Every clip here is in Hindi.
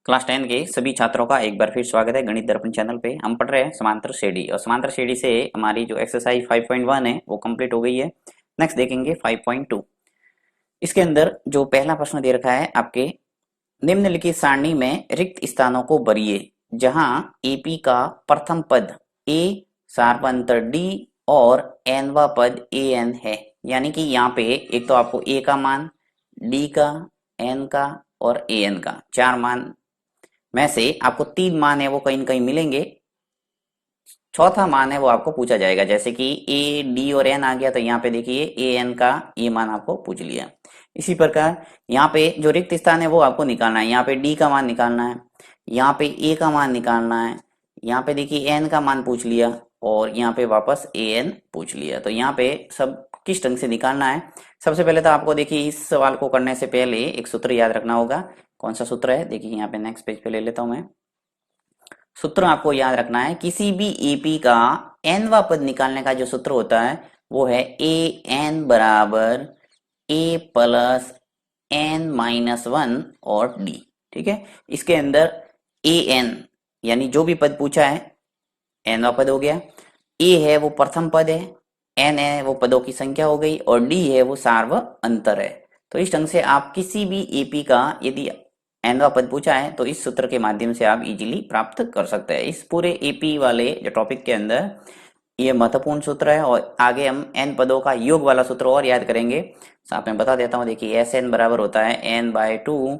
क्लास 10 के सभी छात्रों का एक बार फिर स्वागत है गणित दर्पण चैनल पे। हम पढ़ रहे हैं समांतर श्रेणी और समांतर श्रेणी से हमारी जो एक्सरसाइज 5.1 है वो कंप्लीट हो गई है। नेक्स्ट देखेंगे 5.2। इसके अंदर जो पहला प्रश्न दे रखा है आपके, निम्नलिखित सारणी में रिक्त स्थानों को भरिए जहां एपी का प्रथम पद ए सार्वंतर डी और एनवा पद ए एन है। यानी कि यहाँ पे एक तो आपको ए का मान, डी का, एन का और ए एन का चार मान में से आपको तीन मान है वो कहीं न कहीं मिलेंगे। चौथा मान है वो आपको पूछा जाएगा। जैसे कि ए डी और एन आ गया तो यहाँ पे देखिए ए एन का ये मान आपको पूछ लिया। इसी प्रकार यहाँ पे जो रिक्त स्थान है वो आपको निकालना है। यहाँ पे डी का मान निकालना है, यहाँ पे ए का मान निकालना है, यहाँ पे देखिए एन का मान पूछ लिया और यहाँ पे वापस ए एन पूछ लिया। तो यहाँ पे सब किस ढंग से निकालना है। सबसे पहले तो आपको देखिए इस सवाल को करने से पहले एक सूत्र याद रखना होगा। कौन सा सूत्र है देखिए यहाँ पे नेक्स्ट पेज पे ले लेता हूं मैं। सूत्र आपको याद रखना है, किसी भी एपी का एनवा पद निकालने का जो सूत्र होता है वो है ए एन बराबर ए प्लस एन माइनस वन और डी। ठीक है, इसके अंदर ए एन यानी जो भी पद पूछा है एनवा पद हो गया, ए है वो प्रथम पद है, एन है वो पदों की संख्या हो गई और डी है वो सार्व अंतर है। तो इस ढंग से आप किसी भी एपी का यदि एनवा पद पूछा है तो इस सूत्र के माध्यम से आप इजीली प्राप्त कर सकते हैं। इस पूरे एपी वाले जो टॉपिक के अंदर ये महत्वपूर्ण सूत्र है और आगे हम एन पदों का योग वाला सूत्र और याद करेंगे। साथ में बता देता हूँ, देखिए एस एन बराबर होता है n by two,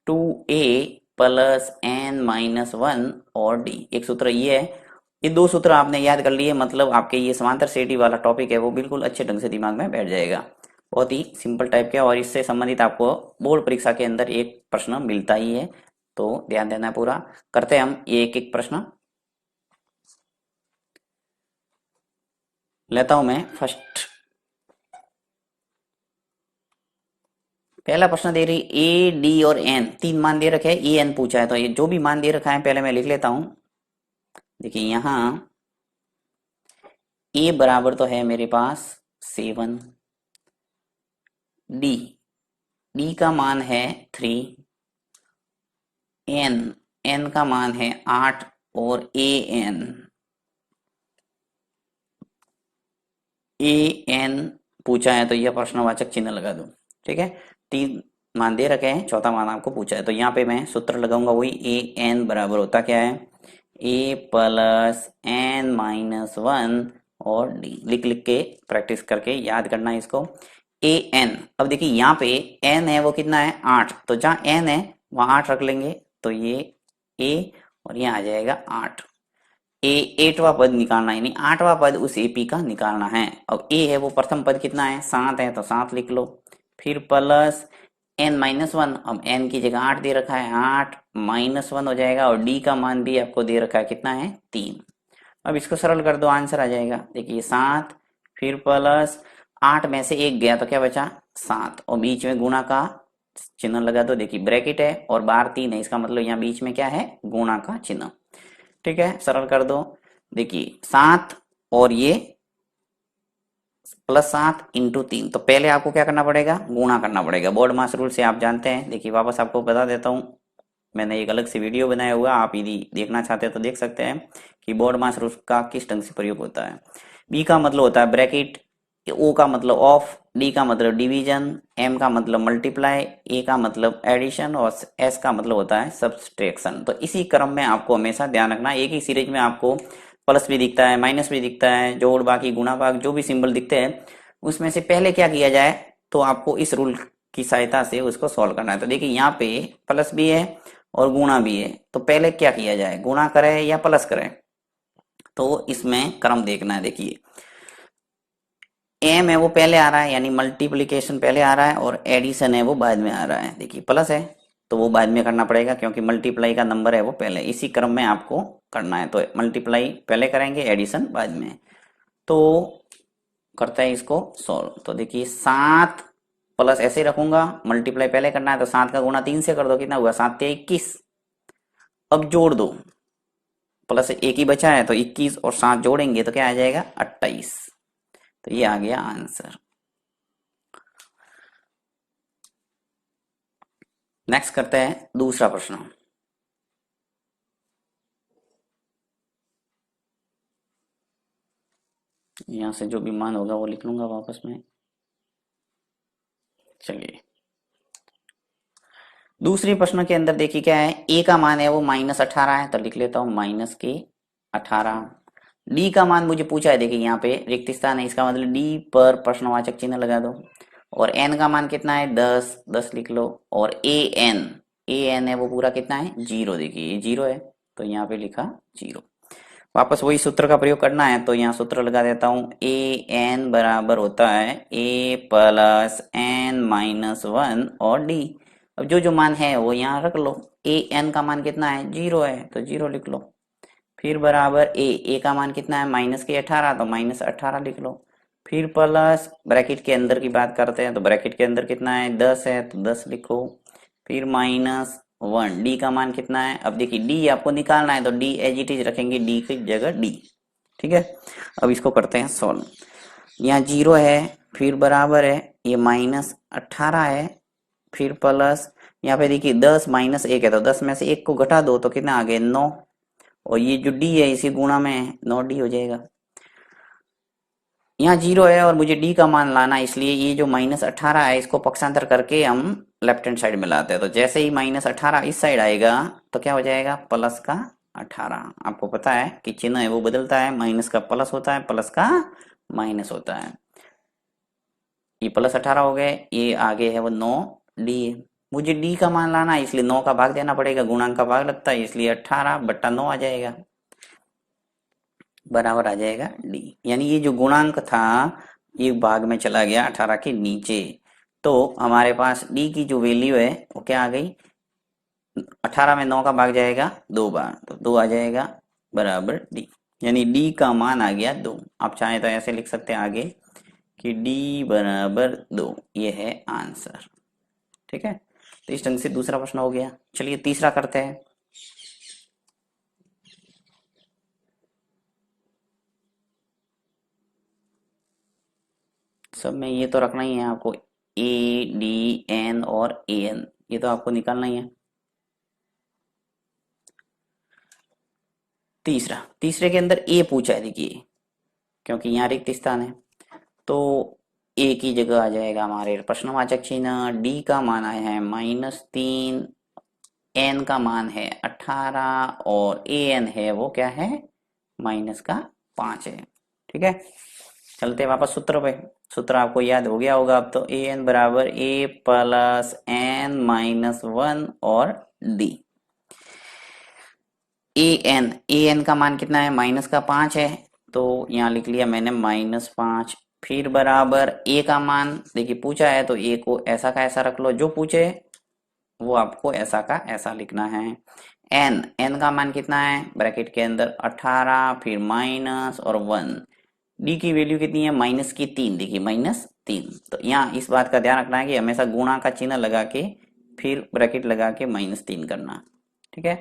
two a plus n minus one और डी। एक सूत्र ये है। ये दो सूत्र आपने याद कर लिए, मतलब आपके ये समांतर श्रेणी वाला टॉपिक है वो बिल्कुल अच्छे ढंग से दिमाग में बैठ जाएगा। बहुत ही सिंपल टाइप का और इससे संबंधित आपको बोर्ड परीक्षा के अंदर एक प्रश्न मिलता ही है, तो ध्यान देना पूरा। करते हैं हम एक एक प्रश्न। लेता हूं मैं फर्स्ट। पहला प्रश्न दे रही ए डी और एन, तीन मान दे रखे हैं, ए एन पूछा है। तो ये जो भी मान दे रखा है पहले मैं लिख लेता हूं। देखिए यहां ए बराबर तो है मेरे पास 7, डी डी का मान है 3, एन एन का मान है 8 और ए एन पूछा है तो यह प्रश्नवाचक चिन्ह लगा दूं। ठीक है, तीन मान दे रखे हैं, चौथा मान आपको पूछा है तो यहाँ पे मैं सूत्र लगाऊंगा वही ए एन बराबर होता क्या है ए प्लस एन माइनस वन और डी। लिख लिख के प्रैक्टिस करके याद करना है इसको। ए एन, अब देखिए यहाँ पे एन है वो कितना है 8, तो जहाँ एन है वहां 8 रख लेंगे तो ये ए और यहाँ आ जाएगा 8। ए एटवा पद निकालना है, यानी आठवां पद उस एपी का निकालना है। अब ए है वो प्रथम पद कितना है 7 है तो 7 लिख लो, फिर प्लस एन माइनस वन। अब एन की जगह 8 दे रखा है, 8 माइनस वन हो जाएगा और डी का मान भी आपको दे रखा है कितना है 3। अब इसको सरल कर दो, आंसर आ जाएगा। देखिए 7 फिर प्लस 8 में से एक गया तो क्या बचा 7 और बीच में गुणा का चिन्ह लगा दो। देखिए ब्रैकेट है और बार 3 है, इसका मतलब यहाँ बीच में क्या है गुणा का चिन्ह। ठीक है, सरल कर दो। देखिए 7 और ये प्लस 7 इंटू 3, तो पहले आपको क्या करना पड़ेगा गुणा करना पड़ेगा। बोर्ड मास रूल से आप जानते हैं। देखिए वापस आपको बता देता हूँ, मैंने एक अलग से वीडियो बनाया हुआ, आप यदि देखना चाहते हैं तो देख सकते हैं कि बोर्ड मास रूल का किस ढंग से प्रयोग होता है। बी का मतलब होता है ब्रैकेट, ओ का मतलब ऑफ, डी का मतलब डिवीजन, एम का मतलब मल्टीप्लाई, ए का मतलब एडिशन और एस का मतलब होता है सब्सट्रैक्शन। तो इसी क्रम में आपको हमेशा ध्यान रखना है। एक ही सीरीज में आपको प्लस भी दिखता है, माइनस भी दिखता है, जोड़ बाकी गुणा भाग जो भी सिंबल दिखते हैं उसमें से पहले क्या किया जाए तो आपको इस रूल की सहायता से उसको सॉल्व करना है। तो देखिए यहाँ पे प्लस भी है और गुणा भी है, तो पहले क्या किया जाए गुणा करें या प्लस करें, तो इसमें क्रम देखना है। देखिए एम है वो पहले आ रहा है यानी मल्टीप्लीकेशन पहले आ रहा है और एडिशन है वो बाद में आ रहा है। देखिए प्लस है तो वो बाद में करना पड़ेगा क्योंकि मल्टीप्लाई का नंबर है वो पहले, इसी क्रम में आपको करना है। तो मल्टीप्लाई पहले करेंगे, एडिशन बाद में। तो करते हैं इसको सॉल्व। तो देखिए 7 प्लस ऐसे रखूंगा, मल्टीप्लाई पहले करना है तो 7 का गुणा 3 से कर दो, कितना हुआ 7 के 21। अब जोड़ दो, प्लस एक ही बचा है तो 21 और 7 जोड़ेंगे तो क्या आ जाएगा 28। तो ये आ गया आंसर। नेक्स्ट करते हैं दूसरा प्रश्न। यहाँ से जो भी मान होगा वो लिख लूंगा वापस में। चलिए दूसरे प्रश्न के अंदर देखिए क्या है, ए का मान है वो -18 है, तो लिख लेता हूँ -18। डी का मान मुझे पूछा है, देखिए यहाँ पे रिक्त स्थान है, इसका मतलब डी पर प्रश्नवाचक चिन्ह लगा दो। और एन का मान कितना है 10, 10 लिख लो। और ए एन है वो पूरा कितना है 0, देखिए ये 0 है, तो यहाँ पे लिखा 0। वापस वही सूत्र का प्रयोग करना है, तो यहाँ सूत्र लगा देता हूँ, ए एन बराबर होता है ए प्लस एन माइनस वन और डी। अब जो जो मान है वो यहाँ रख लो। ए एन का मान कितना है 0 है, तो 0 लिख लो। फिर बराबर ए का मान कितना है -18, तो -18 लिख लो। फिर प्लस ब्रैकेट के अंदर की बात करते हैं, तो ब्रैकेट के अंदर कितना है 10 है, तो 10 लिखो। फिर -1, डी का मान कितना है, अब देखिए डी आपको निकालना है, तो डी एज इट इज रखेंगे, डी की जगह डी। ठीक है, अब इसको करते हैं सॉल्व। यहाँ 0 है, फिर बराबर है ये -18 है, फिर प्लस यहाँ पे देखिए 10 -1 है, तो 10 में से 1 को घटा दो तो कितना आ गया 9। और ये जो डी है इसी गुणा में है, 9d हो जाएगा। यहाँ 0 है और मुझे डी का मान लाना है, इसलिए ये जो -18 है इसको पक्षांतर करके हम लेफ्ट हैंड साइड में लाते हैं। तो जैसे ही -18 इस साइड आएगा तो क्या हो जाएगा प्लस का 18। आपको पता है कि चिन्ह है वो बदलता है, माइनस का प्लस होता है, प्लस का माइनस होता है। ये +18 हो गए, ये आगे है वो 9d। मुझे डी का मान लाना है, इसलिए 9 का भाग देना पड़ेगा, गुणांक का भाग लगता है, इसलिए 18/9 आ जाएगा, बराबर आ जाएगा डी। यानी ये जो गुणांक था ये भाग में चला गया 18 के नीचे, तो हमारे पास डी की जो वैल्यू है वो क्या आ गई, 18 में 9 का भाग जाएगा 2 बार, तो 2 आ जाएगा, बराबर डी। यानी डी का मान आ गया 2। आप चाहें तो ऐसे लिख सकते हैं आगे कि डी बराबर 2, ये है आंसर। ठीक है, तो इस ढंग से दूसरा प्रश्न हो गया। चलिए तीसरा करते हैं। सब में ये तो रखना ही है आपको, ADN और AN, ये तो आपको निकालना ही है। तीसरे के अंदर ए पूछा है, देखिए क्योंकि यहाँ रिक्त स्थान है, तो ए की जगह आ जाएगा हमारे प्रश्नवाचक चिन्ह, डी का मान आया है -3, एन का मान है 18 और ए एन है वो क्या है -5 है। ठीक है, चलते वापस सूत्र पे। सूत्र आपको याद हो गया होगा अब तो, ए एन बराबर ए प्लस एन माइनस वन और डी। ए एन का मान कितना है -5 है, तो यहाँ लिख लिया मैंने -5। फिर बराबर ए का मान देखिए पूछा है, तो ए को ऐसा का ऐसा रख लो, जो पूछे वो आपको ऐसा का ऐसा लिखना है। एन का मान कितना है ब्रैकेट के अंदर 18, फिर माइनस और 1। डी की वैल्यू कितनी है -3, देखिए -3। तो यहाँ इस बात का ध्यान रखना है कि हमेशा गुणा का चिन्ह लगा के फिर ब्रैकेट लगा के -3 करना। ठीक है,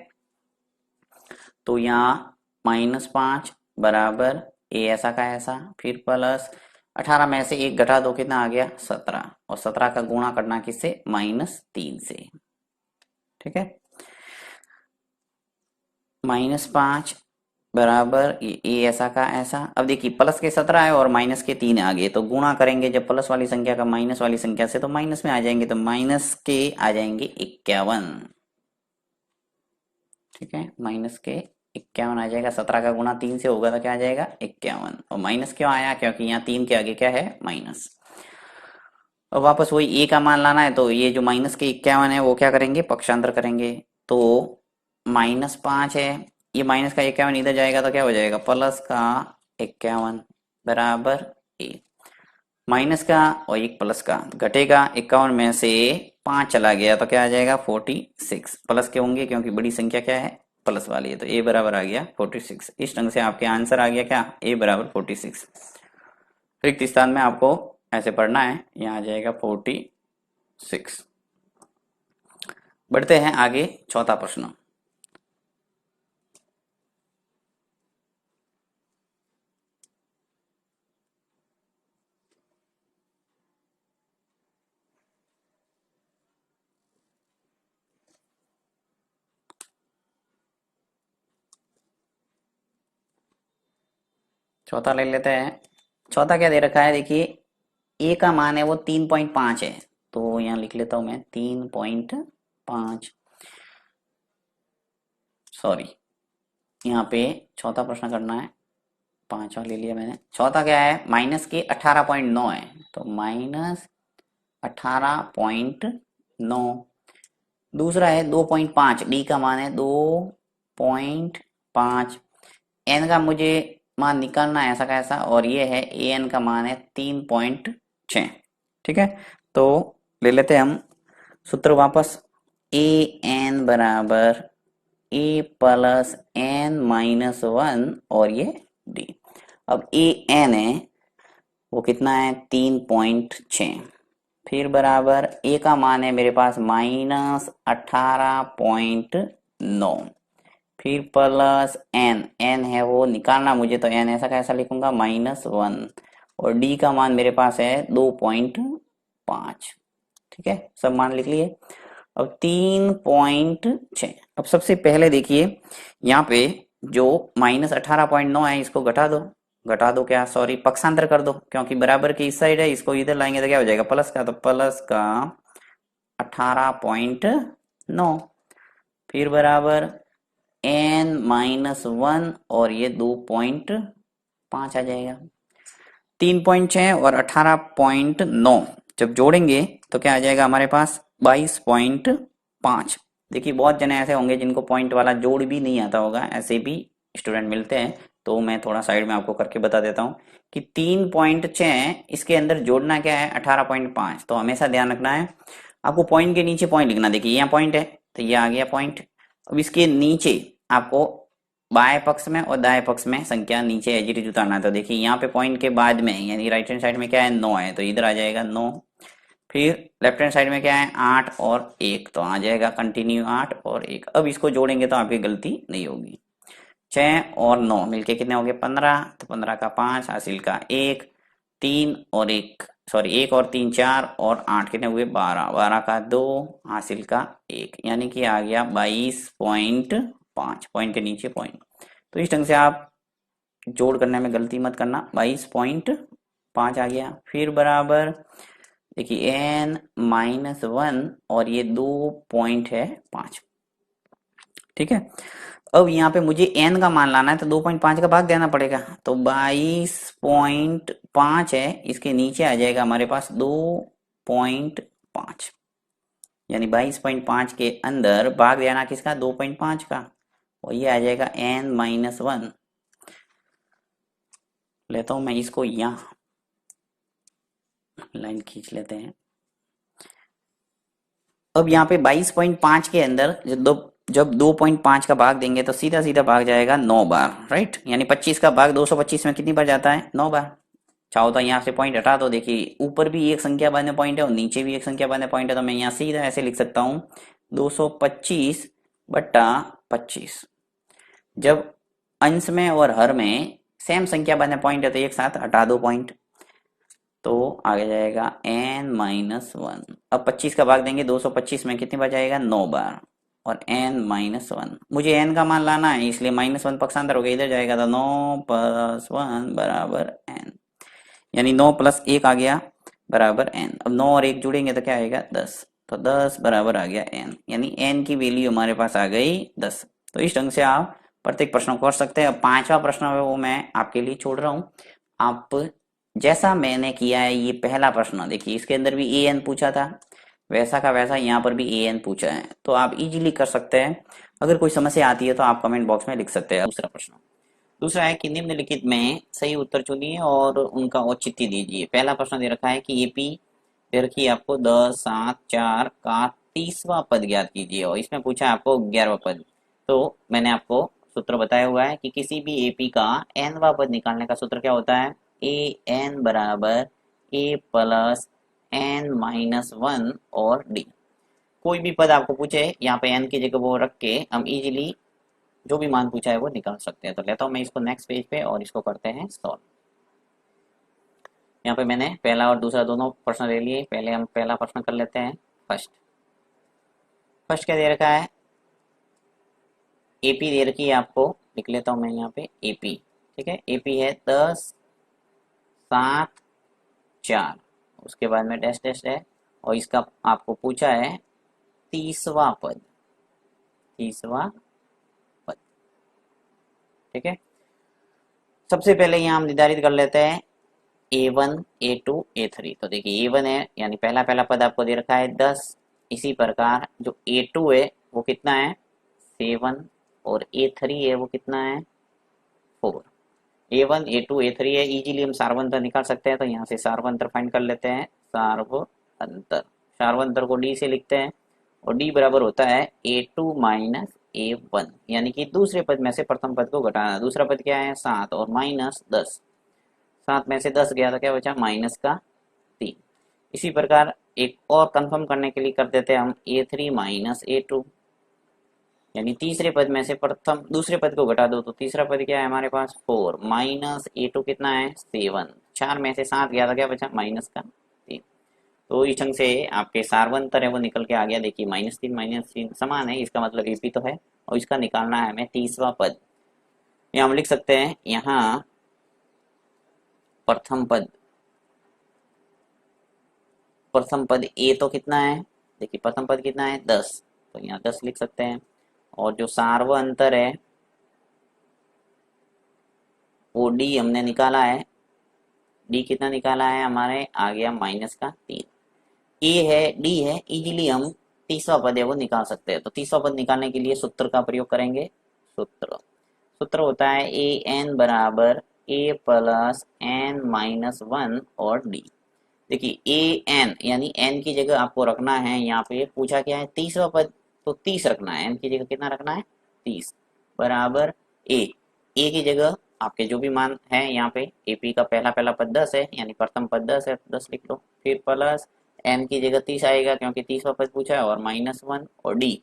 तो यहाँ -5 बराबर ए ऐसा का ऐसा, फिर प्लस 18 में से 1 घटा दो कितना आ गया 17, और 17 का गुणा करना किससे -3 से। ठीक है, -5 बराबर ये ऐसा का ऐसा। अब देखिए प्लस के 17 है और माइनस के 3 आ गए, तो गुणा करेंगे जब प्लस वाली संख्या का माइनस वाली संख्या से, तो माइनस में आ जाएंगे, तो माइनस के आ जाएंगे 51। ठीक है, माइनस के 51 आ जाएगा, 17 का गुणा 3 से होगा तो क्या आ जाएगा 51। और माइनस क्यों आया, क्योंकि यहाँ 3 के आगे क्या है माइनस। और वापस वही ए का मान लाना है, तो ये जो माइनस के 51 है वो क्या करेंगे पक्षांतर करेंगे, तो -5 है, ये माइनस का 51 इधर जाएगा तो क्या हो जाएगा प्लस का 51 बराबर ए। माइनस का और एक प्लस का घटेगा, 51 में से 5 चला गया तो क्या आ जाएगा 46। प्लस के होंगे क्योंकि बड़ी संख्या क्या है प्लस वाली है, तो ए बराबर आ गया 46। इस ढंग से आपके आंसर आ गया क्या ए बराबर 46। रिक्त स्थान में आपको ऐसे पढ़ना है, यहाँ आ जाएगा 46। बढ़ते हैं आगे, चौथा प्रश्न। चौथा ले लेते हैं। चौथा क्या दे रखा है, देखिए ए का मान है वो 3.5 है, तो यहाँ लिख लेता हूं मैं 3.5, सॉरी यहाँ पे चौथा प्रश्न करना है, पांचवा ले लिया मैंने। चौथा क्या है, माइनस के 18.9 है, तो माइनस 18.9। दूसरा है 2.5, डी का मान है 2.5, एन का मुझे मान निकालना है ऐसा का ऐसा, और ये है ए एन का मान है 3.6। ठीक है, तो ले लेते हैं हम सूत्र वापस, ए एन बराबर ए प्लस एन माइनस वन, और ये डी। अब ए एन है वो कितना है 3.6, फिर बराबर ए का मान है मेरे पास माइनस 18.9, फिर प्लस एन, एन है वो निकालना मुझे, तो एन ऐसा कैसा लिखूंगा -1, और डी का मान मेरे पास है 2.5। ठीक है, सब मान लिख लिए। अब 3.6, अब सबसे पहले देखिए यहाँ पे जो -18.9 है इसको घटा दो, घटा दो क्या, सॉरी पक्षांतर कर दो, क्योंकि बराबर की इस साइड है, इसको इधर लाएंगे तो क्या हो जाएगा प्लस का, तो प्लस का 18.9, फिर बराबर n -1, और ये 2.5 आ जाएगा। 3.6 और 18.9 जब जोड़ेंगे तो क्या आ जाएगा हमारे पास 22.5। देखिए बहुत जने ऐसे होंगे जिनको पॉइंट वाला जोड़ भी नहीं आता होगा, ऐसे भी स्टूडेंट मिलते हैं, तो मैं थोड़ा साइड में आपको करके बता देता हूँ कि 3.6 इसके अंदर जोड़ना क्या है 18.5, तो हमेशा ध्यान रखना है आपको पॉइंट के नीचे पॉइंट लिखना। देखिए यहाँ पॉइंट है तो ये आ गया पॉइंट, अब इसके नीचे आपको बाएं पक्ष में और दाएं पक्ष में संख्या नीचे एज इट इज उतारना है। तो देखिए यहाँ पे पॉइंट के बाद में यानी राइट हैंड साइड में क्या है 9 है, तो इधर आ जाएगा 9, फिर लेफ्ट हैंड साइड में क्या है 8 और 1, तो आ जाएगा कंटिन्यू 8 और 1। अब इसको जोड़ेंगे तो आपकी गलती नहीं होगी। 6 और 9 मिलके कितने हो गए 15, तो 15 का 5 हासिल का 1, 3 और 1 सॉरी 1 और 3 4, और 8 कितने हुए 12, 12 का 2 हासिल का 1, यानी कि आ गया 22.5, पॉइंट के नीचे पॉइंट। तो इस ढंग से आप जोड़ करने में गलती मत करना, 22.5 आ गया। फिर बराबर देखिए n-1, और ये 2.5। ठीक है, अब यहाँ पे मुझे n का मान लाना है, तो 2.5 का भाग देना पड़ेगा, तो 22.5 है, इसके नीचे आ जाएगा हमारे पास 2.5, यानी 22.5 के अंदर भाग देना किसका 2.5 का, और ये आ जाएगा n-1। लेता हूं मैं इसको, यहाँ लाइन खींच लेते हैं। अब यहाँ पे 22.5 के अंदर जब 2.5 का भाग देंगे तो सीधा सीधा भाग जाएगा 9 बार, राइट, यानी 25 का भाग 225 में कितनी बार जाता है 9 बार। चाहो तो यहाँ से पॉइंट हटा दो, देखिए ऊपर भी एक संख्या बाद में पॉइंट है और नीचे भी एक संख्या बाद में पॉइंट है, तो मैं यहाँ सीधा ऐसे लिख सकता हूँ 225/25। जब अंश में और हर में सेम संख्या बाद में पॉइंट है तो एक साथ हटा दो पॉइंट, तो आगे जाएगा n-1। अब 25 का भाग देंगे 225 में कितनी बार जाएगा 9 बार, और n-1 मुझे n का मान लाना है, इसलिए -1 पक्षांतर हो गया, इधर जाएगा तो 9 + 1 बराबर n, यानी 9 + 1 आ गया बराबर n। अब 9 और 1 जुड़ेंगे तो क्या आएगा 10, तो 10 बराबर आ गया n, यानी n की वैल्यू हमारे पास आ गई 10। तो इस ढंग से आप प्रत्येक प्रश्न को कर सकते हैं। अब पांचवा प्रश्न है वो मैं आपके लिए छोड़ रहा हूँ, आप जैसा मैंने किया है ये पहला प्रश्न, देखिए इसके अंदर भी ए एन पूछा था, वैसा का वैसा यहाँ पर भी ए एन पूछा है, तो आप इजीली कर सकते हैं। अगर कोई समस्या आती है तो आप कमेंट बॉक्स में लिख सकते हैं। दूसरा प्रश्न, दूसरा है कि निम्नलिखित में सही उत्तर चुनिए और उनका औचित्य दीजिए। पहला प्रश्न दे रखा है कि एपी दे रखी है आपको 10 7 4 का 30वां पद ज्ञात कीजिए, और इसमें पूछा है आपको 11वां पद। तो मैंने आपको सूत्र बताया हुआ है कि किसी भी एपी का nवां पद निकालने का सूत्र क्या होता है, ए एन बराबर ए प्लस n-1 और डी। कोई भी पद आपको पूछे यहाँ पे n की जगह वो रख के हम इजीली जो भी मान पूछा है वो निकाल सकते हैं। तो लेता हूँ मैं इसको नेक्स्ट पेज पे और इसको करते हैं सॉल्व। यहाँ पे मैंने पहला और दूसरा दोनों प्रश्न ले लिए, पहले हम पहला प्रश्न कर लेते हैं। फर्स्ट फर्स्ट क्या दे रखा है, एपी दे रखी है आपको, लिख लेता हूँ मैं यहाँ पे एपी। ठीक है, एपी है 10 7 4, उसके बाद में डैश डैश है, और इसका आपको पूछा है 30वां पद, 30वां पद। ठीक है, सबसे पहले यहाँ हम निर्धारित कर लेते हैं A1 A2 A3। तो देखिए A1 है यानी पहला पहला पद आपको दे रखा है 10। इसी प्रकार जो A2 है वो कितना है 7, और A3 है वो कितना है 4। A1 A2 A3 है, इजीली हम सार्वंतर निकाल सकते हैं, तो यहाँ से सार्वंतर फाइंड कर लेते हैं। सार्वंतर, सार्वंतर को D से लिखते हैं, और D बराबर होता है A2 माइनस A1, यानी कि दूसरे पद में से प्रथम पद को घटाना। दूसरा पद क्या है 7 और माइनस 10, 7 में से 10 गया तो क्या बचा माइनस का 3। इसी प्रकार एक और कंफर्म करने के लिए कर देते हैं हम A3 माइनस A2, यानी तीसरे पद में से प्रथम दूसरे पद को घटा दो तो तीसरा पद क्या है हमारे पास 4 माइनस A2 कितना है 7, 4 में से 7 गया तो क्या बचा माइनस का 3। तो इस ढंग से आपके सार्वंतर है वो निकल के आ गया। देखिए -3 समान है, इसका मतलब AP तो है, और इसका निकालना है हमें 30वां पद। यहाँ हम लिख सकते हैं, यहाँ प्रथम पद, प्रथम पद A तो कितना है, देखिए प्रथम पद कितना है 10, तो यहाँ 10 लिख सकते हैं। और जो सार्वंतर है वो D हमने निकाला है, D कितना निकाला है हमारे आ गया माइनस का 3। A है D है, इजीली हम 30वां पद है वो निकाल सकते हैं। तो 30वां पद निकालने के लिए सूत्र का प्रयोग करेंगे। सूत्र सूत्र होता है AN बराबर A प्लस N माइनस 1 और D। देखिए AN यानी N की जगह आपको रखना है, यहाँ पे पूछा क्या है 30वां पद, तो 30 रखना है, N की जगह कितना रखना है 30 बराबर A की जगह आपके जो भी मान है यहाँ पे AP का पहला पहला पद 10 है, यानी प्रथम पद 10 है, 10 लिख लो। फिर प्लस N की जगह 30 आएगा क्योंकि 30वां पद पूछा है, और माइनस 1 और D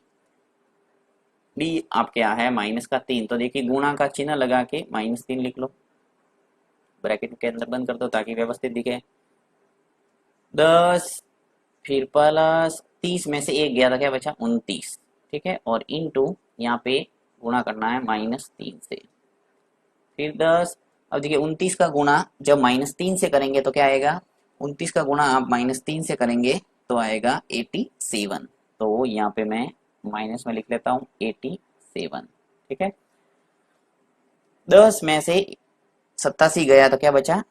आपके यहाँ है माइनस का 3। तो देखिए गुणा का चिन्ह लगा के -3 लिख लो, ब्रैकेट के अंदर बंद कर दो ताकि व्यवस्थित दिखे। 10 फिर प्लस 30 में से 1 गया था क्या बचा 29। ठीक है, और इनटू यहाँ पे गुणा करना है -3 से, फिर 10। अब देखिए 29 का गुणा जब -3 से करेंगे तो क्या आएगा, 29 का गुणा आप -3 से करेंगे तो आएगा 87। तो यहाँ पे मैं माइनस में लिख लेता हूँ 87। ठीक है, 10 में से 87 गया तो क्या बचा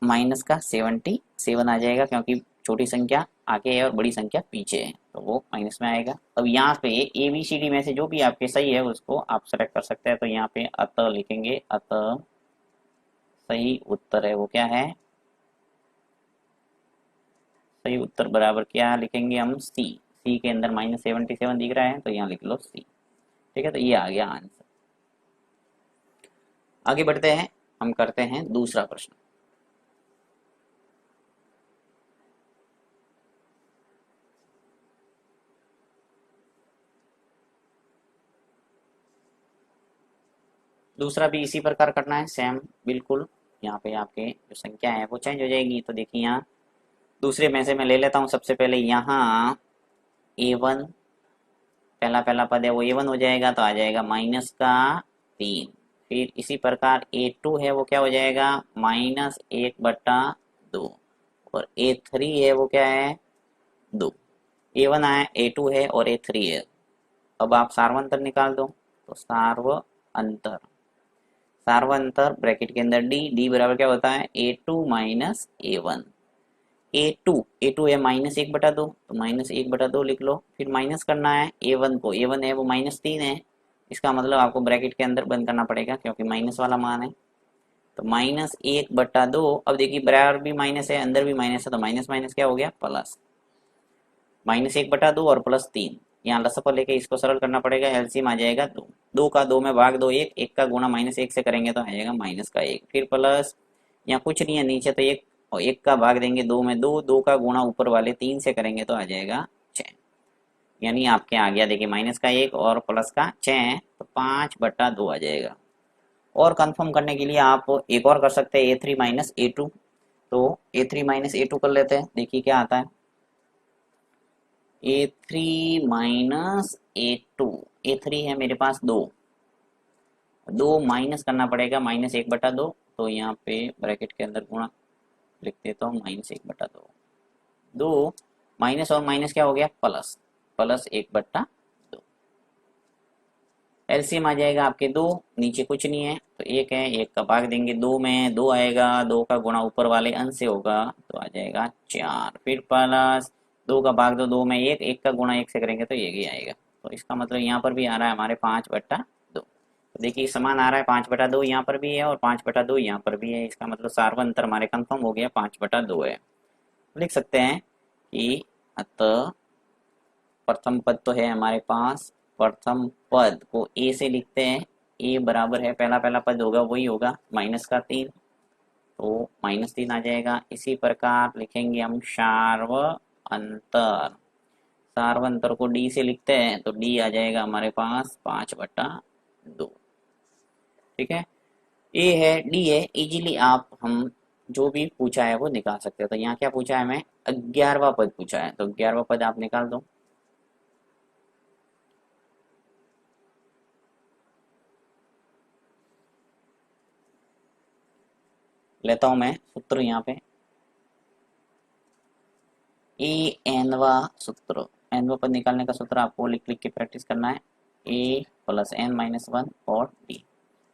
माइनस का 77 आ जाएगा, क्योंकि छोटी संख्या आगे है और बड़ी संख्या पीछे है, तो वो माइनस में आएगा। अब यहाँ पे ABCD में से जो भी आपके सही है उसको आप सेलेक्ट कर सकते हैं। तो यहाँ पे अतः लिखेंगे, अतः सही उत्तर है वो क्या है, सही उत्तर बराबर क्या लिखेंगे हम सी के अंदर -77 दिख रहा है, तो यहाँ लिख लो C। ठीक है, तो ये आ गया आंसर। आगे बढ़ते हैं, हम करते हैं दूसरा प्रश्न। दूसरा भी इसी प्रकार करना है, सेम बिल्कुल। यहाँ पे आपके जो संख्या है वो चेंज हो जाएगी। तो देखिए यहाँ दूसरे में से मैं ले लेता हूँ। सबसे पहले यहाँ A1 पहला पहला पद है वो A1 हो जाएगा, तो आ जाएगा माइनस का 3। फिर इसी प्रकार A2 है वो क्या हो जाएगा -1/2, और A3 है वो क्या है 2। A1 है, A2 है और A3 है। अब आप सार्वंतर निकाल दो, तो सार्वंतर, सार्वंतर ब्रैकेट के अंदर D बराबर क्या होता है A2 माइनस A1। A2 है -1/2, तो -1/2 लिख लो। फिर माइनस करना है A1 को, A1 है वो -3 है, इसका मतलब आपको ब्रैकेट के अंदर बंद करना पड़ेगा क्योंकि माइनस वाला मान है। तो -1/2, अब देखिए बराबर भी माइनस है अंदर भी माइनस है, तो माइनस माइनस क्या हो गया प्लस, -1/2 और +3। यहाँ लसअप लेके इसको सरल करना पड़ेगा, एलसीएम आ जाएगा 2, 2 का 2 में भाग दो 1, 1 का गुणा -1 से करेंगे तो आ जाएगा -1, फिर प्लस यहाँ कुछ नहीं है नीचे, तो 1 और 1 का भाग देंगे 2 में 2, 2 का गुणा ऊपर वाले 3 से करेंगे तो आ जाएगा 6। यानी आपके आ गया देखिए -1 और प्लस का 6, तो 5/2 आ जाएगा। और कंफर्म करने के लिए आप एक और कर सकते हैं A3 माइनस A2, तो A3 माइनस A2 कर लेते हैं, देखिए क्या आता है A3 माइनस A2। A3 है मेरे पास 2, 2 माइनस करना पड़ेगा -1/2, तो यहाँ पे ब्रैकेट के अंदर गुणा लिख देता हूँ -1/2। 2 माइनस और माइनस क्या हो गया, प्लस, प्लस 1/2। एलसीएम आ जाएगा आपके 2, नीचे कुछ नहीं है तो 1 है, 1 का भाग देंगे 2 में, 2 आएगा, 2 का गुणा ऊपर वाले अंश से होगा तो आ जाएगा 4, फिर प्लस 2 का भाग दो 2 में 1, 1 का गुणा 1 से करेंगे तो 1 ही आएगा। तो इसका मतलब यहाँ पर भी आ रहा है हमारे 5/2। तो देखिए समान आ रहा है, 5/2 यहाँ पर भी है और 5/2 यहाँ पर भी है, इसका मतलब सार्वत्रिक अंतर हमारे कंफर्म हो गया 5/2 है। लिख सकते हैं कि अतः प्रथम पद तो है हमारे पास, प्रथम पद को ए से लिखते हैं, ए बराबर है, पहला पहला पद होगा वही होगा -3, तो -3 आ जाएगा। इसी प्रकार लिखेंगे हम सार्व अंतर, सार्व अंतर को डी से लिखते हैं तो डी आ जाएगा हमारे पास 5/2। ठीक है, ए है डी है, इजीली आप हम जो भी पूछा है वो निकाल सकते हो। तो यहाँ क्या पूछा है हमें, 11वां पद पूछा है, तो 11वां पद आप निकाल दो। लेता हूं मैं सूत्र यहाँ पे, ए एनवा सूत्र, एनवा पद निकालने का सूत्र आपको लिख लिख के प्रैक्टिस करना है, ए प्लस एन माइनस 1 और डी।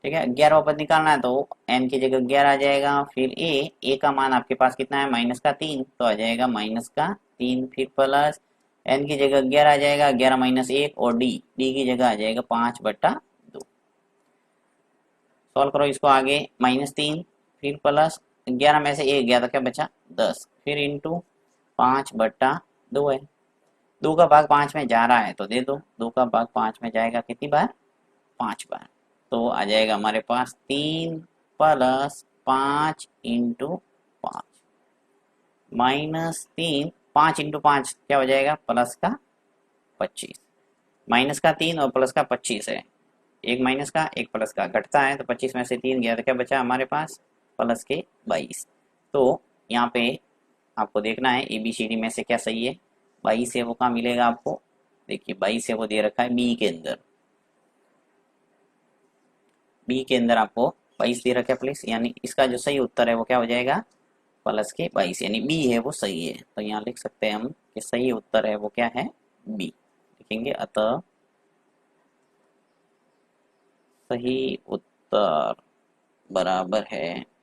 ठीक है, 11वां पद निकालना है तो एन की जगह 11 आ जाएगा, फिर ए का मान आपके पास कितना है -3, तो आ जाएगा -3, फिर प्लस एन की जगह 11 आ जाएगा, 11 माइनस 1 और डी की जगह आ जाएगा 5/2। सॉल्व करो इसको आगे, -3 फिर प्लस 11 में से 1 गया तो क्या बचा 10, फिर इंटू 5/2 है, 2 का भाग 5 में जा रहा है तो दे दो, 2 का भाग 5 में जाएगा कितनी बार, 5 बार, तो आ जाएगा हमारे पास 3 प्लस 5 इंटू 5, -3, 5 इंटू 5 क्या हो जाएगा, प्लस का 25, माइनस का 3 और प्लस का 25 है, एक माइनस का एक प्लस का घटता है तो 25 में से 3 गया तो क्या बचा हमारे पास प्लस के 22। तो यहाँ पे आपको देखना है ABCD में से क्या सही है, 22 है वो कहाँ मिलेगा आपको, देखिए 22 है वो दे रखा है बी के अंदर, बी के अंदर आपको 22 दे रखा है प्लीज, यानी इसका जो सही उत्तर है वो क्या हो जाएगा प्लस के 22, यानी बी है वो सही है। तो यहाँ लिख सकते हैं हम कि सही उत्तर है वो क्या है, बी लिखेंगे, अतः सही उत्तर बराबर है